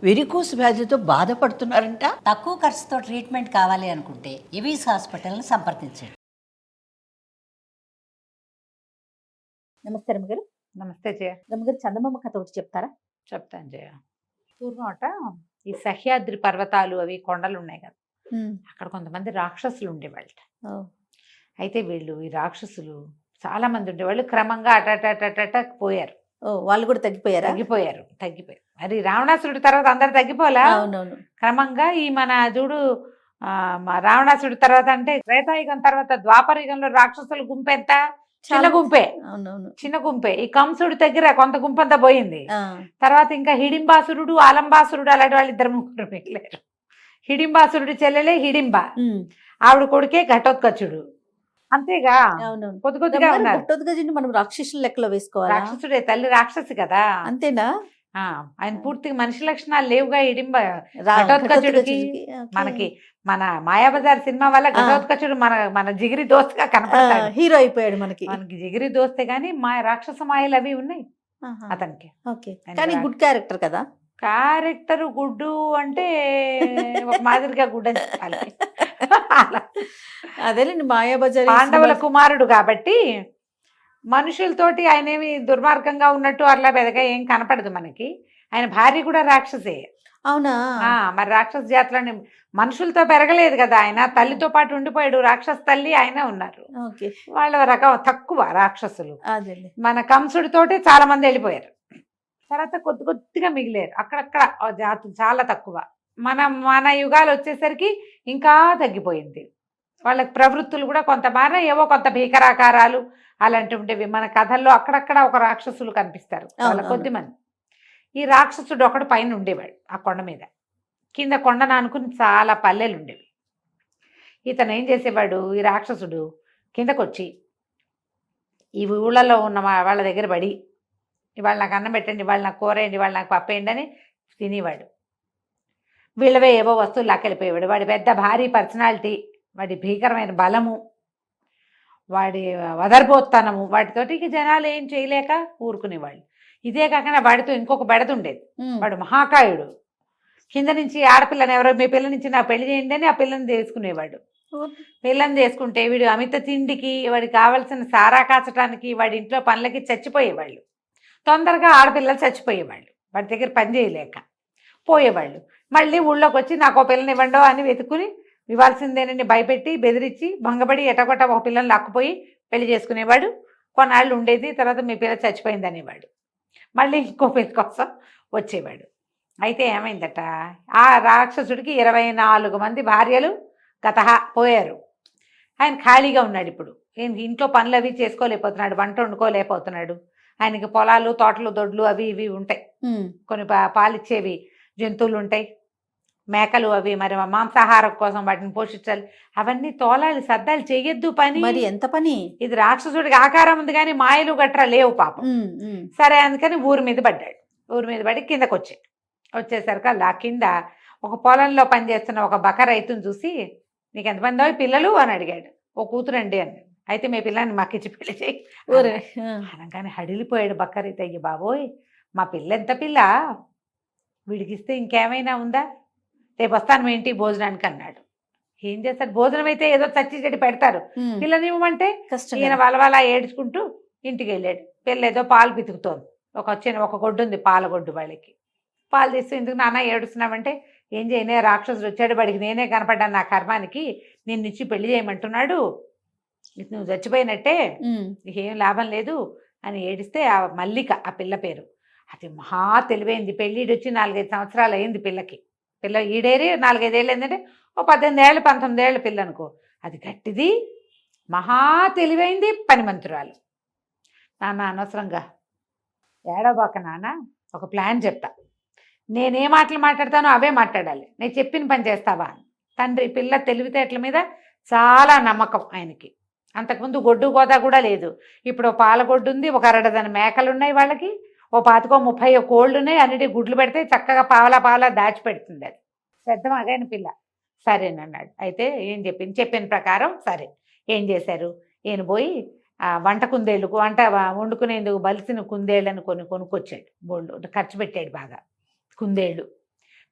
Varicose వ్యాధితో బాధపడుతున్నారంట. తక్కువ ఖర్చుతో ట్రీట్మెంట్ కావాలి అనుకుంటే ఎవిస్ హాస్పిటల్ని సంప్రదించండి. నమస్తే రమ్మగారు. నమస్తే జయ. రమ్మగారు, చందమామ కథ ఒకటి చెప్తారా? చెప్తాను జయ. పూర్వం ఈ సహ్యాద్రి పర్వతాలు అవి కొండలు ఉన్నాయి కదా, అక్కడ కొంతమంది రాక్షసులు ఉండేవాళ్ళట. అయితే వీళ్ళు ఈ రాక్షసులు చాలా మంది ఉండేవాళ్ళు. క్రమంగా అటట పోయారు. వాళ్ళు కూడా తగ్గిపోయారు. మరి రావణాసురుడి తర్వాత అందరు తగ్గిపోలా. అవునవును. క్రమంగా ఈ మన చూడు రావణాసురుడి తర్వాత అంటే త్రేతాయుగం తర్వాత ద్వాపర యుగంలో రాక్షసుల గుంపు ఎంత? చిన్న గుంపే. అవునవును, చిన్న గుంపే. ఈ కంసుడి దగ్గర కొంత గుంపంతా పోయింది. తర్వాత ఇంకా హిడింబాసురుడు అలంబాసురుడు అలాంటి వాళ్ళు ఇద్దరు ముగ్గురు మిగిలారు. హిడింబాసురుడి చెల్లెలే హిడింబ, ఆవిడ కొడుకే ఘటోత్కచుడు. అంతేగా కొద్ది కొద్దిగా ఉన్నారు. ఘటోత్కచుడిని మనం రాక్షసుల లెక్కలో వేసుకోవాలి. రాక్షసుడే, తల్లి రాక్షసి కదా. అంతేనా? ఆయన పూర్తిగా మనిషి లక్షణాలు లేవుగా హిడింబ ఘటోత్కచుడికి. మనకి మన మాయాబజార్ సినిమా వల్ల ఘటోత్కచుడు మన జిగిరి దోస్తగా కనపడతాడు. హీరో అయిపోయాడు మనకి జిగిరి దోస్తే గానీ రాక్షస మాయలు అవి ఉన్నాయి అతనికి. కానీ గుడ్ క్యారెక్టర్ కదా. క్యారెక్టర్ గుడ్డు అంటే ఒక మాదిరిగా గుడ్ అని చెప్పాలి. అదేలేండి, మాయాబజార్ పాండవుల కుమారుడు కాబట్టి మనుషులతోటి ఆయన ఏమి దుర్మార్గంగా ఉన్నట్టు అట్లా పెద్దగా ఏం కనపడదు మనకి. ఆయన భార్య కూడా రాక్షసే. అవునా? మరి రాక్షస జాతులని మనుషులతో పెరగలేదు కదా ఆయన. తల్లితో పాటు ఉండిపోయాడు. రాక్షస తల్లి ఆయన ఉన్నారు. వాళ్ళ రకం తక్కువ రాక్షసులు. మన కంసుడితోటి చాలా మంది వెళ్ళిపోయారు. తర్వాత కొద్దిగా మిగిలేరు. అక్కడక్కడ జాతులు చాలా తక్కువ. మన యుగాలు వచ్చేసరికి ఇంకా తగ్గిపోయింది. వాళ్ళకి ప్రవృత్తులు కూడా కొంత మార, ఏవో కొంత భీకరాకారాలు అలాంటివి ఉండేవి. మన కథల్లో అక్కడక్కడ ఒక రాక్షసులు కనిపిస్తారు, వాళ్ళ కొద్దిమంది. ఈ రాక్షసుడు ఒకడు పైన ఉండేవాడు ఆ కొండ మీద. కింద కొండను అనుకుని చాలా పల్లెలు ఉండేవి. ఇతను ఏం చేసేవాడు, ఈ రాక్షసుడు కిందకొచ్చి ఈ ఊళ్ళలో ఉన్న వాళ్ళ దగ్గర పడి, ఇవాళ నాకు అన్నం పెట్టండి, ఇవాళ నాకు కూర వేయండి, ఇవాళ నాకు పప్పు వేయండి అని తినేవాడు. వీళ్ళవే ఏవో వస్తువులు లాక్కెళ్ళిపోయేవాడు. వాడి పెద్ద భారీ పర్సనాలిటీ, వాడి భీకరమైన బలము, వాడి వదర్బోత్తనము, వాటితోటి జనాలు ఏం చేయలేక ఊరుకునేవాళ్ళు. ఇదే కాకుండా వాడితో ఇంకొక బెడత ఉండేది. వాడు మహాకాయుడు. కింద నుంచి ఆడపిల్లని ఎవరో మీ పిల్ల నుంచి నా పెళ్లి చేయండి అని ఆ పిల్లని చేసుకునేవాడు. పిల్లని చేసుకుంటే వీడు అమిత తిండికి, వాడికి కావలసిన సారా కాచడానికి, వాడి ఇంట్లో పనులకి చచ్చిపోయేవాళ్ళు. తొందరగా ఆడపిల్లలు చచ్చిపోయేవాళ్ళు, వాడి దగ్గర పని చేయలేక పోయేవాళ్ళు. మళ్ళీ ఊళ్ళోకి వచ్చి నాకు ఒక పిల్లని ఇవ్వండో అని వెతుకుని ఇవ్వాల్సిందేనని భయపెట్టి బెదిరించి భంగపడి ఎటగొట్ట ఒక పిల్లని లాక్కుపోయి పెళ్లి చేసుకునేవాడు. కొన్నాళ్ళు ఉండేది. తర్వాత మీ పిల్ల చచ్చిపోయింది అనేవాడు. మళ్ళీ ఇంకో పెళ్లి కోసం వచ్చేవాడు. అయితే ఏమైందట, ఆ రాక్షసుడికి 24 మంది భార్యలు పోయారు. ఆయన ఖాళీగా ఉన్నాడు. ఇప్పుడు ఇంట్లో పనులు అవి చేసుకోలేకపోతున్నాడు, వంట వండుకోలేకపోతున్నాడు. ఆయనకి పొలాలు, తోటలు, దొడ్లు అవి ఇవి ఉంటాయి. కొన్ని పాలిచ్చేవి జంతువులు ఉంటాయి, మేకలు అవి. మరి మాంసాహారం కోసం వాటిని పోషించాలి. అవన్నీ తోలాలి, సర్దాలు, చెయ్యొద్దు పని. మరి ఎంత పని ఇది. రాక్షసుడికి ఆకారం ఉంది కానీ మాయలు గట్రా లేవు పాపం. సరే అందుకని ఊరి మీద పడ్డాడు. ఊరి మీద పడి కిందకు వచ్చేసరికి అలా కింద ఒక పొలంలో పనిచేస్తున్న ఒక బక రైతుని చూసి, నీకు ఎంతమంది పిల్లలు అని అడిగాడు. ఓ కూతురండి అని. అయితే మీ పిల్లని మాకిచ్చి పెళ్లి చేయి అనగానే హడిలిపోయాడు బక్క రైతు. అయ్యి బాబోయ్, మా పిల్ల ఎంత పిల్ల, వీడికిస్తే ఇంకేమైనా ఉందా, రేపు వస్తాను మీ ఇంటికి భోజనానికి అన్నాడు. ఏం చేస్తాడు, భోజనం అయితే ఏదో చచ్చి చెడి పెడతారు, పిల్లని ఇవ్వమంటే ఈయన వాళ్ళ ఏడ్చుకుంటూ ఇంటికి వెళ్ళాడు. పిల్ల ఏదో పాలు పితుకుతోంది. ఒక గొడ్డు ఉంది, పాలగొడ్డు. వాళ్ళకి పాలు తీస్తూ, ఎందుకు నాన్న ఏడుస్తున్నామంటే, ఏం చేయనే రాక్షసుడు వచ్చాడు, వాడికి నేనే కనపడ్డాను నా కర్మానికి, నిన్ను ఇచ్చి పెళ్లి చేయమంటున్నాడు, నువ్వు చచ్చిపోయినట్టే, ఏం లాభం లేదు అని ఏడిస్తే, ఆ మల్లిక ఆ పిల్ల పేరు. అది మహా తెలివైంది. పెళ్ళిడు వచ్చి 4-5 సంవత్సరాలు అయింది పిల్లకి. పిల్ల ఈడేరి 4-5 ఏళ్ళు ఏంటంటే ఓ 18 ఏళ్ళు 19 ఏళ్ళ పిల్ల అనుకో. అది గట్టిది, మహా తెలివైంది, పనిమంతురాలు. నాన్న అనవసరంగా ఏడవబాక నాన్న, ఒక ప్లాన్ చెప్తా, నేనే మాటలు మాట్లాడతానో అవే మాట్లాడాలి, నేను చెప్పిన పని చేస్తావా. తండ్రి పిల్ల తెలివితేటల మీద చాలా నమ్మకం ఆయనకి. అంతకుముందు గొడ్డు గోదా కూడా లేదు. ఇప్పుడు పాలగొడ్డు ఉంది, ఒక 1/2 మేకలు ఉన్నాయి వాళ్ళకి, ఓ 25-30 కోళ్ళు ఉన్నాయి. అన్నిటి గుడ్లు పెడితే చక్కగా పావలా దాచిపెడుతుంది. అది శ్రద్ధ మగైన పిల్ల. సరేనన్నాడు. అయితే ఏం చెప్పిన ప్రకారం సరే ఏం చేశారు, ఈయన పోయి వంట కుందేళ్ళు, వంట వండుకునేందుకు బలిసిన కుందేళ్ళని కొనుక్కొచ్చాడు. బోళ్ళు ఖర్చు పెట్టాడు బాగా. కుందేళ్ళు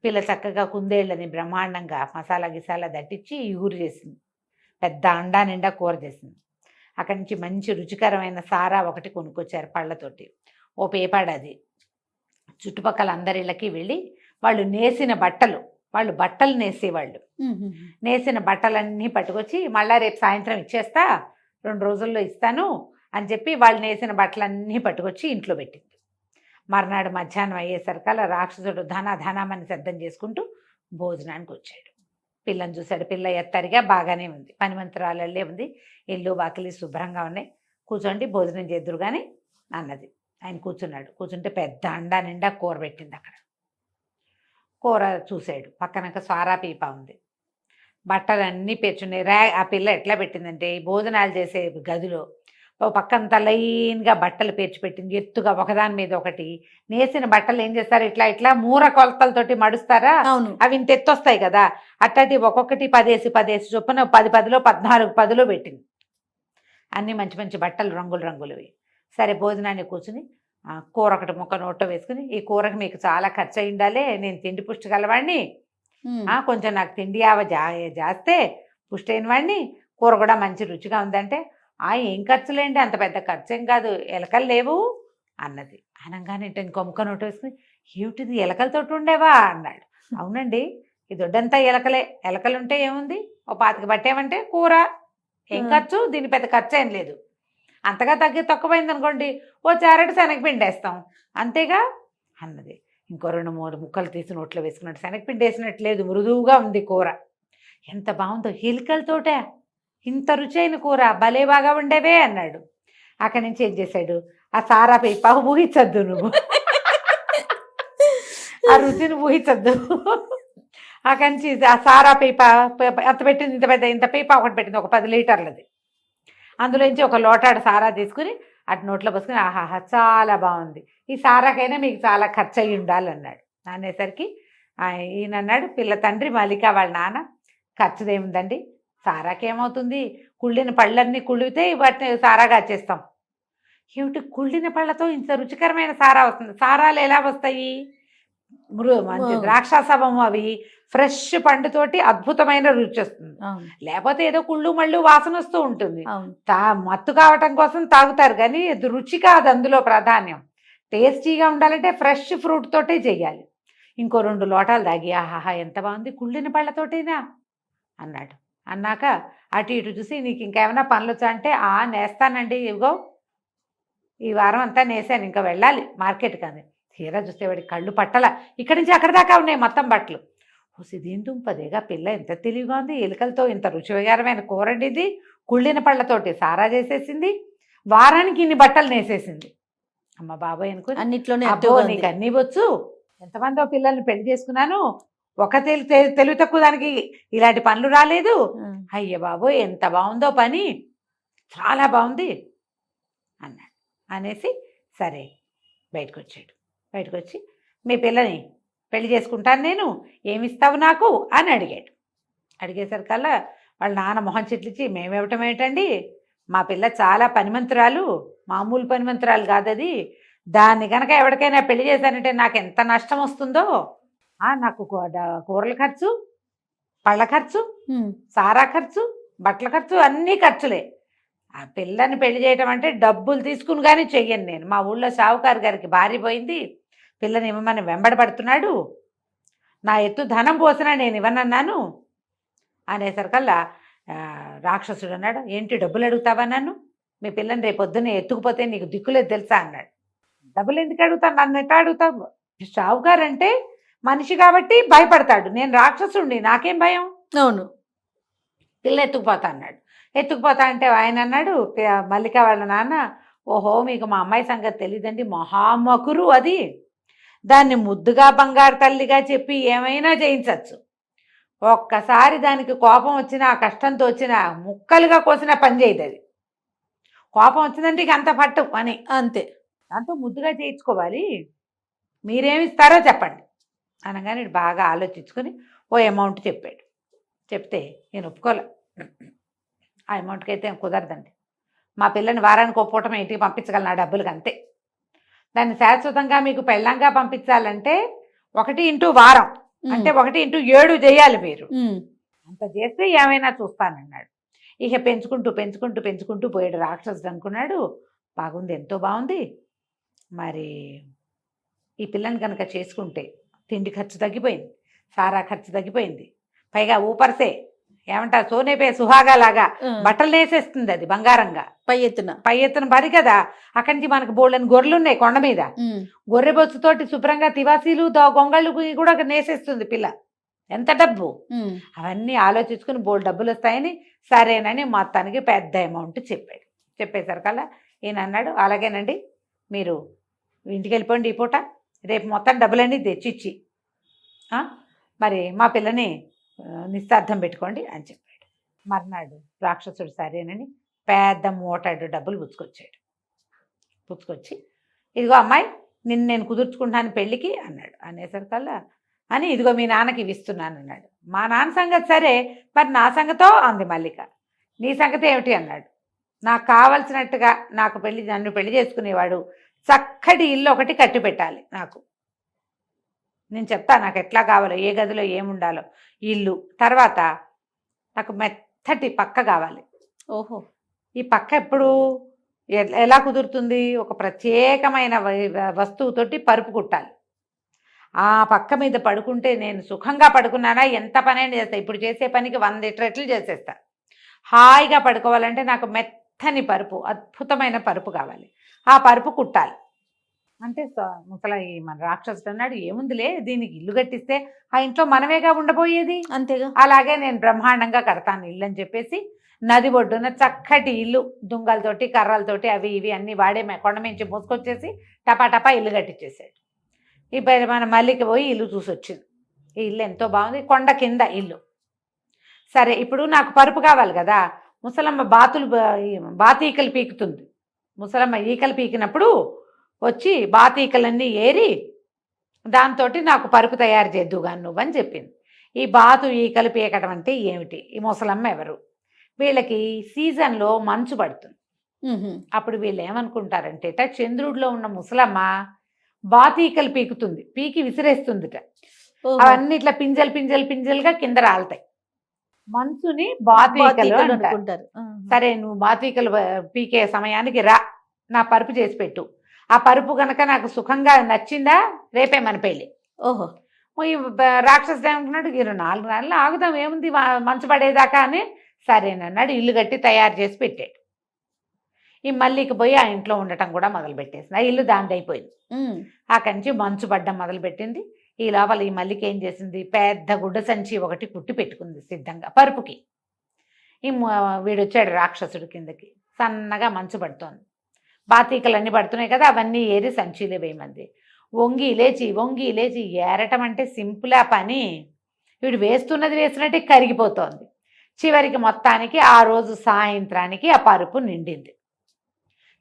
పిల్ల చక్కగా కుందేళ్ళని బ్రహ్మాండంగా మసాలా గిసాలా దట్టించి ఇగురు చేసింది. పెద్ద అండా నిండా కూర చేసింది. అక్కడి నుంచి మంచి రుచికరమైన సారా ఒకటి కొనుక్కొచ్చారు పళ్ళతోటి. ఓ పేపాడది. చుట్టుపక్కల అందరిళ్ళకి వెళ్ళి వాళ్ళు నేసిన బట్టలు, వాళ్ళు బట్టలు నేసేవాళ్ళు, నేసిన బట్టలన్నీ పట్టుకొచ్చి మళ్ళా రేపు సాయంత్రం ఇచ్చేస్తా, 2 రోజుల్లో ఇస్తాను అని చెప్పి వాళ్ళు నేసిన బట్టలన్నీ పట్టుకొచ్చి ఇంట్లో పెట్టింది. మర్నాడు మధ్యాహ్నం అయ్యేసరికల్లా రాక్షసుడు ధనామని సిద్ధం చేసుకుంటూ భోజనానికి వచ్చాడు. పిల్లని చూశాడు. పిల్ల ఎత్తరిగా బాగానే ఉంది, పనిమంతురాలే ఉంది, ఇల్లు వాకిలి శుభ్రంగా ఉన్నాయి. కూర్చోండి భోజనం చేద్దురు కానీ అన్నది. ఆయన కూర్చున్నాడు. కూర్చుంటే పెద్ద అండా నిండా కూర పెట్టింది. అక్కడ కూర చూశాడు. పక్కనక సారా పీప ఉంది, బట్టలన్నీ పేర్చున్నాయి. ఆ పిల్ల ఎట్లా పెట్టిందంటే భోజనాలు చేసే గదిలో ఓ పక్కంతా లైన్గా బట్టలు పేర్చి పెట్టింది, ఎత్తుగా ఒకదాని మీద ఒకటి. నేసిన బట్టలు ఏం చేస్తారు, ఇట్లా ఇట్లా మూర కొలతలతోటి మడుస్తారా, అవి ఇంత ఎత్తొస్తాయి కదా, అట్టటి ఒక్కొక్కటి 10 చొప్పున 10 14 10 పెట్టింది. అన్నీ మంచి మంచి బట్టలు రంగులవి. సరే భోజనాన్ని కూర్చుని కూర ఒకటి ముక్క నోట్లో వేసుకుని, ఈ కూరకి మీకు చాలా ఖర్చు అయి ఉండాలి, నేను తిండి పుష్టి గలవాడిని, కొంచెం నాకు తిండి జాస్తే పుష్టి అయిన వాడిని, కూర కూడా మంచి రుచిగా ఉందంటే, ఏం ఖర్చులేండి, అంత పెద్ద ఖర్చు ఏం కాదు, ఎలకలు లేవు అన్నది. అనగానే ఇంకో ముక్క నోటు వేసుకుని, ఏమిటిది ఎలకలతోటి ఉండేవా అన్నాడు. అవునండి, ఈ దొడ్డంతా ఎలకలుంటే ఏముంది, ఓ 25 పట్టేమంటే కూర, ఏం ఖర్చు, దీని పెద్ద ఖర్చు ఏం లేదు, అంతగా తక్కువైంది అనుకోండి ఓ చారెడు శనగపిండి వేస్తాం అంతేగా అన్నది. ఇంకో 2-3 ముక్కలు తీసి నోట్లో వేసుకున్నట్టు, శనగపిండి వేసినట్లేదు, మృదువుగా ఉంది కూర, ఎంత బాగుందో, ఎలుకలతోటే ఇంత రుచైన కూర, భలే బాగా ఉండేవే అన్నాడు. అక్కడి నుంచి ఏం చేశాడు, ఆ సారా పీప ఊహించద్దు నువ్వు, ఆ రుచిని ఊహించద్దు. అక్కడి నుంచి ఆ సారా పీప ఎంత పెట్టింది, ఇంత పీప ఒకటి పెట్టింది, ఒక 10 లీటర్లది. అందులోంచి ఒక లోటాడు సారా తీసుకుని అటు నోట్లో పోసుకుని, ఆహాహా చాలా బాగుంది, ఈ సారాకైనా మీకు చాలా ఖర్చు అయ్యి ఉండాలన్నాడు. అనేసరికి ఈయన అన్నాడు, పిల్ల తండ్రి మల్లిక వాళ్ళ నాన్న, ఖర్చుదేముందండి, సారాకేమవుతుంది, కుళ్ళిన పళ్ళన్నీ కుళ్ళితే వాటిని సారాగా చేస్తాం. ఏమిటి కుళ్ళిన పళ్ళతో ఇంత రుచికరమైన సారా వస్తుంది, సారాలు ఎలా వస్తాయి, మంచి ద్రాక్షాసవము, అవి ఫ్రెష్ పండుతోటి అద్భుతమైన రుచి వస్తుంది, లేకపోతే ఏదో కుళ్ళు మళ్ళు వాసన వస్తూ ఉంటుంది. మత్తు కావటం కోసం తాగుతారు కానీ రుచి కాదు అందులో ప్రాధాన్యం. టేస్టీగా ఉండాలంటే ఫ్రెష్ ఫ్రూట్ తోటే చెయ్యాలి. ఇంకో 2 లోటాలు తాగి, ఆహాహా ఎంత బాగుంది, కుళ్ళిన పళ్ళతోటేనా అన్నాడు. అన్నాక అటు ఇటు చూసి, నీకు ఇంకేమైనా పనులు వచ్చా అంటే, నేస్తానండి, ఇదిగో ఈ వారం అంతా నేసాను, ఇంకా వెళ్ళాలి మార్కెట్కి అంది. తీరా చూస్తే వాడి కళ్ళు పట్టల, ఇక్కడి నుంచి అక్కడ దాకా ఉన్నాయి మొత్తం బట్టలు. దీని దుంపదేగా, పిల్ల ఎంత తెలివిగా ఉంది, ఎలుకలతో ఇంత రుచికరమైన కూర వండింది, కుళ్ళిన పళ్ళతోటి సారా చేసేసింది, వారానికి ఇన్ని బట్టలు నేసేసింది. అమ్మ బాబాయ్ అనుకుని, అన్నిట్లోనే నీకు అన్నీ వచ్చు, ఎంతమందో పిల్లల్ని పెళ్లి చేసుకున్నాను, ఒక తెలివి తక్కువ దానికి ఇలాంటి పనులు రాలేదు, అయ్య బాబోయ్ ఎంత బాగుందో పని, చాలా బాగుంది అన్నాడు. అనేసి సరే బయటకు వచ్చాడు. బయటకు వచ్చి, మీ పిల్లని పెళ్లి చేసుకుంటాను నేను, ఏమిస్తావు నాకు అని అడిగాడు. అడిగేసరికల్లా వాళ్ళ నాన్న మొహం చిట్లిచ్చి, మేమివ్వటం ఏంటండి, మా పిల్ల చాలా పనిమంతురాలు, మామూలు పనిమంతురాలు కాదు అది, దాన్ని కనుక ఎవరికైనా పెళ్లి చేశానంటే నాకు ఎంత నష్టం వస్తుందో, నాకు కూరల ఖర్చు, పళ్ళ ఖర్చు, సారా ఖర్చు, బట్టల ఖర్చు, అన్నీ ఖర్చులే. ఆ పిల్లని పెళ్లి చేయటం అంటే డబ్బులు తీసుకుని కానీ చెయ్యను నేను. మా ఊళ్ళో షావుకారు గారికి భార్య పోయింది, పిల్లని ఇవ్వమని వెంబడబడుతున్నాడు, నా ఎత్తు ధనం పోసినా నేను ఇవ్వనన్నాను అనేసరికల్లా రాక్షసుడు అన్నాడు, ఏంటి డబ్బులు అడుగుతావా నన్ను, మీ పిల్లని రేపొద్దునే ఎత్తుకుపోతే నీకు దిక్కులేదు తెలుసా అన్నాడు. డబ్బులు ఎందుకు అడుగుతాను, నన్ను ఎట్లా అడుగుతావు, షావుకారు అంటే మనిషి కాబట్టి భయపడతాడు, నేను రాక్షసుండి నాకేం భయం, అవును, పిల్ల ఎత్తుకుపోతా అన్నాడు. ఎత్తుకుపోతా అంటే ఆయన అన్నాడు, మల్లిక వాళ్ళ నాన్న, ఓహో మీకు మా అమ్మాయి సంగతి తెలియదండి, మహామకురు అది, దాన్ని ముద్దుగా బంగారు తల్లిగా చెప్పి ఏమైనా చేయించవచ్చు, ఒక్కసారి దానికి కోపం వచ్చినా, కష్టంతో వచ్చినా, ముక్కలుగా కోసినా పని చేయదు, అది కోపం వచ్చిందంటే ఇక అంత పట్టు అని, అంతే, దాంతో ముద్దుగా చేయించుకోవాలి, మీరేమిస్తారో చెప్పండి అనగానే బాగా ఆలోచించుకొని ఓ అమౌంట్ చెప్పాడు. చెప్తే నేను ఒప్పుకోలే, ఆ అమౌంట్కి అయితే కుదరదండి, మా పిల్లని వారానికి ఒప్పుకోవటం ఇంటికి పంపించగలను ఆ డబ్బులకి అంతే, దాన్ని శాశ్వతంగా మీకు పెళ్ళంగా పంపించాలంటే 1 ఇంటూ వారం అంటే 1x7 చేయాలి మీరు, అంత చేస్తే ఏమైనా చూస్తానన్నాడు. ఇక పెంచుకుంటూ పెంచుకుంటూ పెంచుకుంటూ పోయాడు. రాక్షసుడు అనుకున్నాడు, బాగుంది, ఎంతో బాగుంది, మరి ఈ పిల్లని కనుక చేసుకుంటే తిండి ఖర్చు తగ్గిపోయింది, సారా ఖర్చు తగ్గిపోయింది, పైగా ఊపర్సే ఏమంటారు సోనేపే సుహాగా లాగా బట్టలు వేసేస్తుంది, అది బంగారంగా పై ఎత్తున పరి కదా. అక్కడి నుంచి మనకు బోళ్ళని గొర్రెలు ఉన్నాయి కొండ మీద, గొర్రె బొచ్చుతోటి శుభ్రంగా తివాసీలు గొంగళ్ళు కూడా నేసేస్తుంది పిల్ల. ఎంత డబ్బు! అవన్నీ ఆలోచించుకుని బోల్డ్ డబ్బులు వస్తాయని సరేనని మొత్తానికి పెద్ద అమౌంట్ చెప్పాడు. చెప్పేసరికల్లా ఈయన అన్నాడు, అలాగేనండి, మీరు ఇంటికి వెళ్ళిపోండి ఈ పూట, రేపు మొత్తం డబ్బులన్నీ తెచ్చిచ్చి మరి మా పిల్లని నిశ్చార్థం పెట్టుకోండి అని చెప్పాడు. మర్నాడు రాక్షసుడు సరేనని పెద్ద మోటాడు డబ్బులు పుచ్చుకొచ్చాడు. పుచ్చుకొచ్చి, ఇదిగో అమ్మాయి, నిన్ను నేను కుదుర్చుకుంటాను పెళ్ళికి అన్నాడు. అనేసరికల్లా అని ఇదిగో మీ నాన్నకి ఇవి ఇస్తున్నాను అన్నాడు. మా నాన్న సంగతి సరే, మరి నా సంగతో అంది మల్లిక. నీ సంగతి ఏమిటి అన్నాడు. నాకు కావలసినట్టుగా నన్ను పెళ్లి చేసుకునేవాడు చక్కటి ఇల్లు ఒకటి కట్టి పెట్టాలి నాకు. నేను చెప్తా నాకు ఎట్లా కావాలో, ఏ గదిలో ఏముండాలో ఇల్లు. తర్వాత నాకు మెత్తటి పక్క కావాలి. ఓహో, ఈ పక్క ఎప్పుడు ఎలా కుదురుతుంది? ఒక ప్రత్యేకమైన వస్తువుతోటి పరుపు కుట్టాలి. ఆ పక్క మీద పడుకుంటే నేను సుఖంగా పడుకున్నానా ఎంత పనైనా చేస్తా. ఇప్పుడు చేసే పనికి 100 రెట్లు చేసేస్తా. హాయిగా పడుకోవాలంటే నాకు మెత్తని పరుపు, అద్భుతమైన పరుపు కావాలి. ఆ పరుపు కుట్టాలి అంటే ముసలా మన రాక్షసుడు అన్నాడు, ఏముందిలే, దీనికి ఇల్లు కట్టిస్తే ఆ ఇంట్లో మనమేగా ఉండబోయేది, అంతేగా, అలాగే నేను బ్రహ్మాండంగా కడతాను ఇల్లు అని చెప్పేసి నది ఒడ్డున చక్కటి ఇల్లు, దుంగలతోటి కర్రలతోటి అవి ఇవి అన్నీ వాడే కొండ మించి మోసుకొచ్చేసి టపా ఇల్లు కట్టించేసాడు. ఇప్పుడు మన మల్లికి పోయి ఇల్లు చూసి వచ్చింది. ఈ ఇల్లు ఎంతో బాగుంది, కొండ కింద ఇల్లు. సరే, ఇప్పుడు నాకు పరుపు కావాలి కదా. ముసలమ్మ బాతి ఈకలు పీకుతుంది. ముసలమ్మ ఈకలు పీకినప్పుడు వచ్చి బాతి ఈకలన్నీ ఏరి దాంతో నాకు పరుపు తయారు చేద్దుగా నువ్వని చెప్పింది. ఈ బాతు ఈకలు పీకడం అంటే ఏమిటి? ఈ ముసలమ్మ ఎవరు? వీళ్ళకి సీజన్లో మంచు పడుతుంది. అప్పుడు వీళ్ళు ఏమనుకుంటారంటే చంద్రుడిలో ఉన్న ముసలమ్మ బాతీకలు పీకుతుంది, పీకి విసిరేస్తుందిట. అవన్నీ ఇట్లా పింజలుగా కింద రాలుతాయి. మంచుని బాతీకలు అంటారు. సరే, నువ్వు బాతీకలు పీకే సమయానికి రా, నా పరుపు చేసి పెట్టు. ఆ పరుపు కనుక నాకు సుఖంగా నచ్చిందా రేపే మన పెళ్ళి. ఓహో, ఈ రాక్షసుడు ఏమంటున్నాడు, 4 నెలలు ఆగుదాం, ఏముంది మంచు పడేదాకా అని. సరేనన్నాడు. ఇల్లు కట్టి తయారు చేసి పెట్టాడు. ఈ మల్లికి పోయి ఆ ఇంట్లో ఉండటం కూడా మొదలుపెట్టేసింది. ఆ ఇల్లు దాంది అయిపోయింది. అక్కడి నుంచి మంచు పడ్డం మొదలుపెట్టింది. ఈ లోపల ఈ మల్లికి ఏం చేసింది, పెద్ద గుడ్డ సంచి ఒకటి కుట్టి పెట్టుకుంది సిద్ధంగా పరుపుకి. ఈ వీడొచ్చాడు రాక్షసుడు కిందకి. సన్నగా మంచు పడుతోంది, బాతీకలన్నీ పడుతున్నాయి కదా, అవన్నీ ఏరి సంచిలో వేయమంది. వంగి లేచి ఏరటం అంటే సింపుల్ ఆ పని. వీడు వేసినట్టే కరిగిపోతోంది. చివరికి మొత్తానికి ఆ రోజు సాయంత్రానికి ఆ పరుపు నిండింది.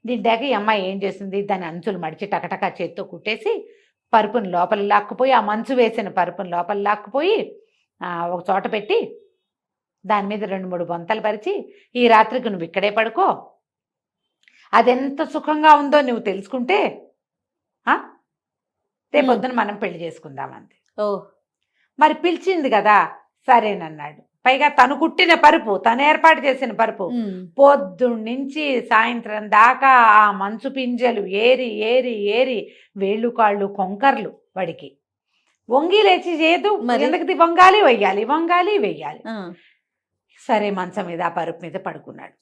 నిండాక ఈ అమ్మాయి ఏం చేసింది, దాని అంచులు మడిచి టకటకా చేత్తో కుట్టేసి పరుపుని లోపల లాక్కుపోయి, ఆ మంచు వేసిన పరుపుని లోపల లాక్కుపోయి ఒక చోట పెట్టి దాని మీద 2-3 బొంతలు పరిచి, ఈ రాత్రికి నువ్వు ఇక్కడే పడుకో, అదెంత సుఖంగా ఉందో నువ్వు తెలుసుకుంటే రేపొద్దున మనం పెళ్లి చేసుకుందామంది. మరి పిలిచింది కదా, సరేనన్నాడు. పైగా తను కుట్టిన పరుపు, తను ఏర్పాటు చేసిన పరుపు, పొద్దున్నుంచి సాయంత్రం దాకా ఆ మంచు పింజలు ఏరి వేళ్ళు కాళ్ళు కొంకర్లు వాడికి. వంగి లేచి చేయదు, ఎందుకు వంగాలి వెయ్యాలి. సరే, మంచం మీద ఆ పరుపు మీద పడుకున్నాడు.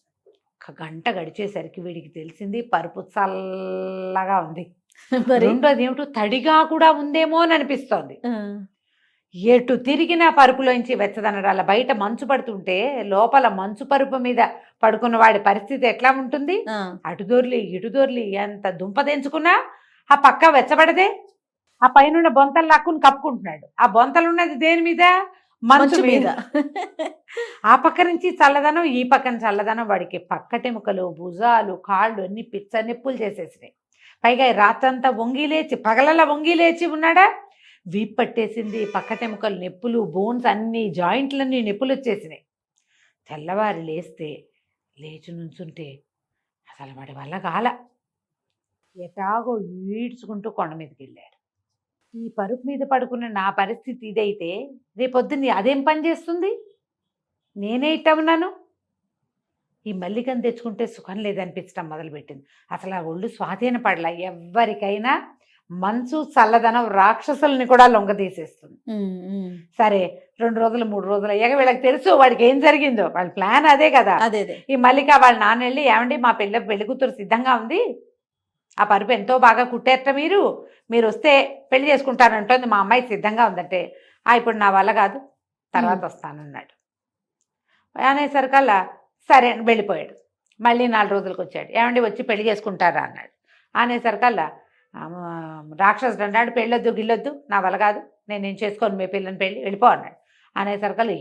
1 గంట గడిచేసరికి వీడికి తెలిసింది పరుపు చల్లగా ఉంది. రెండోది ఏమిటో తడిగా కూడా ఉందేమో అని అనిపిస్తోంది. ఎటు తిరిగినా పరుపులోంచి వెచ్చదనడాల. బయట మంచు పడుతుంటే లోపల మంచు పరుపు మీద పడుకున్న వాడి పరిస్థితి ఎట్లా ఉంటుంది? అటు దొర్లి ఎంత దుంపదెంచుకున్నా ఆ పక్క వెచ్చబడదే. ఆ పైన బొంతలు లాక్కుని కప్పుకుంటున్నాడు. ఆ బొంతలున్నది దేని మీద? మంచు మీద. ఆ పక్క నుంచి చల్లదనం, ఈ పక్కన చల్లదనం. వాడికి పక్కటెముకలు, భుజాలు, కాళ్ళు అన్ని పిచ్చ నిప్పులు చేసేసినాయి. పైగా రాత్రంతా పగలలా వంగి లేచి ఉన్నాడా, వీపు పట్టేసింది, పక్కటెముకలు నొప్పులు, బోన్స్ అన్ని జాయింట్లన్నీ నొప్పులు వచ్చేసినాయి. తెల్లవారి లేచి నుంచుంటే అసలు వాడి వల్ల కాల. ఎటాగో ఈడ్చుకుంటూ కొండ మీదకి వెళ్ళాడు. ఈ పరుపు మీద పడుకున్న నా పరిస్థితి ఇదైతే రేపొద్దున్న అదేం పని చేస్తుంది? నేనే ఇట్ట ఉన్నాను. ఈ మల్లికను తెచ్చుకుంటే సుఖం లేదనిపించడం మొదలుపెట్టింది. అసలు ఆ ఒళ్ళు స్వాధీన పడల. ఎవరికైనా మనసు చల్లదనం రాక్షసుల్ని కూడా లొంగదీసేస్తుంది. సరే 2 రోజులు 3 రోజులు అయ్యాక వీళ్ళకి తెలుసు వాడికి ఏం జరిగిందో. వాళ్ళ ప్లాన్ అదే కదా. అదే ఈ మల్లిక వాళ్ళ నాన్న వెళ్ళి, ఏమండి మా పెళ్లి కూతురు సిద్ధంగా ఉంది, ఆ పరుపు ఎంతో బాగా కుట్టేట మీరు వస్తే పెళ్లి చేసుకుంటానంటోంది, మా అమ్మాయి సిద్ధంగా ఉందంటే, ఇప్పుడు నా వల్ల కాదు, తర్వాత వస్తానన్నాడు. అనేసరికల్లా సరే అని వెళ్ళిపోయాడు. మళ్ళీ 4 రోజులకు వచ్చాడు. ఏమండి వచ్చి పెళ్లి చేసుకుంటారా అన్నాడు. అనేసరికల్లా రాక్షసుడు అన్నాడు, పెళ్ళొద్దు గిల్లొద్దు, నా వల్ల కాదు, నేను చేసుకోను మీ పిల్లని పెళ్ళి, వెళ్ళిపో అన్నాడు. అనేసరికల్లా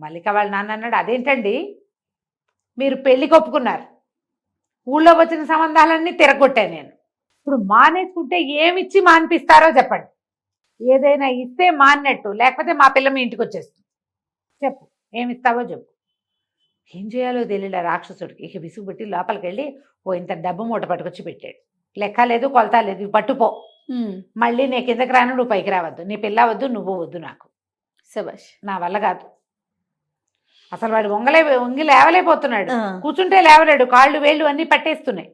మల్లిక వాళ్ళ నాన్న అన్నాడు, అదేంటండి మీరు పెళ్లికి ఒప్పుకున్నారు, ఊళ్ళో వచ్చిన సంబంధాలన్నీ తిరగొట్టాను నేను, ఇప్పుడు మానేసుకుంటే ఏమిచ్చి మానిపిస్తారో చెప్పండి. ఏదైనా ఇస్తే మాన్నట్టు, లేకపోతే మా పిల్ల మీ ఇంటికి వచ్చేస్తుంది, చెప్పు ఏమిస్తావో చెప్పు. ఏం చేయాలో తెలియలే రాక్షసుడికి. ఇక విసుగు పెట్టి లోపలికి వెళ్ళి ఇంత డబ్బు మూట పట్టుకొచ్చి పెట్టాడు. లెక్క లేదు కొలత లేదు, పట్టుపో, మళ్ళీ నీ కిందకి రాను, నువ్వు పైకి రావద్దు, నీ పిల్ల వద్దు, నువ్వు వద్దు, నాకు శభాష్, నా వల్ల కాదు. అసలు వాడు వంగి లేవలేకపోతున్నాడు, కూర్చుంటే లేవలేడు, కాళ్ళు వేళ్ళు అన్నీ పట్టేస్తున్నాయి.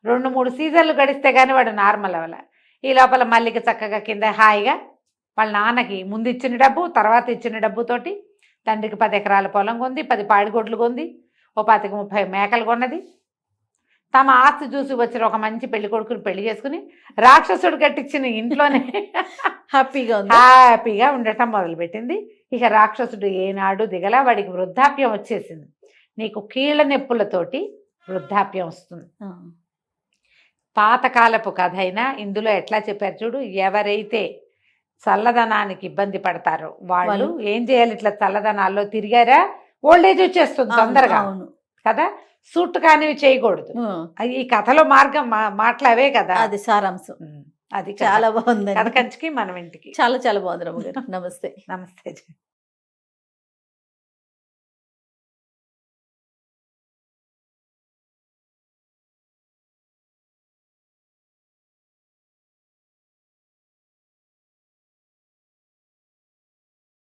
2-3 సీజన్లు గడిస్తే కానీ వాడు నార్మల్ అవ్వలే. ఈ లోపల మల్లిక చక్కగా కింద హాయిగా వాళ్ళ నాన్నకి ముందు ఇచ్చిన డబ్బు, తర్వాత ఇచ్చిన డబ్బుతోటి తండ్రికి 10 ఎకరాల పొలం కొంది, 10 పాడిగొడ్లు కొంది, 25-30 మేకలు కొన్నది. తమ ఆస్తి చూసి వచ్చిన ఒక మంచి పెళ్లి కొడుకుని పెళ్లి చేసుకుని రాక్షసుడు కట్టించిన ఇంట్లోనే హ్యాపీగా ఉండటం మొదలుపెట్టింది. ఇక రాక్షసుడు ఏనాడు దిగలా. వాడికి వృద్ధాప్యం వచ్చేసింది. నీకు కీళ్ళ నొప్పులతోటి వృద్ధాప్యం వస్తుంది. పాతకాలపు కథ అయినా ఇందులో ఎట్లా చెప్పారు చూడు, ఎవరైతే చల్లదనానికి ఇబ్బంది పడతారో వాళ్ళు ఏం చేయాలి, ఇట్లా చల్లదనాల్లో తిరిగారా ఓల్డేజ్ వచ్చేస్తుంది తొందరగా కదా, సూట్ కానివి చేయకూడదు. ఈ కథలో మార్గం మాటలు అవే కదా, అది సారాంశం. అది చాలా బాగుంది. కథ కంచికి మనం ఇంటికి. చాలా బాగుంది రమ్మ గారు. నమస్తే. నమస్తే.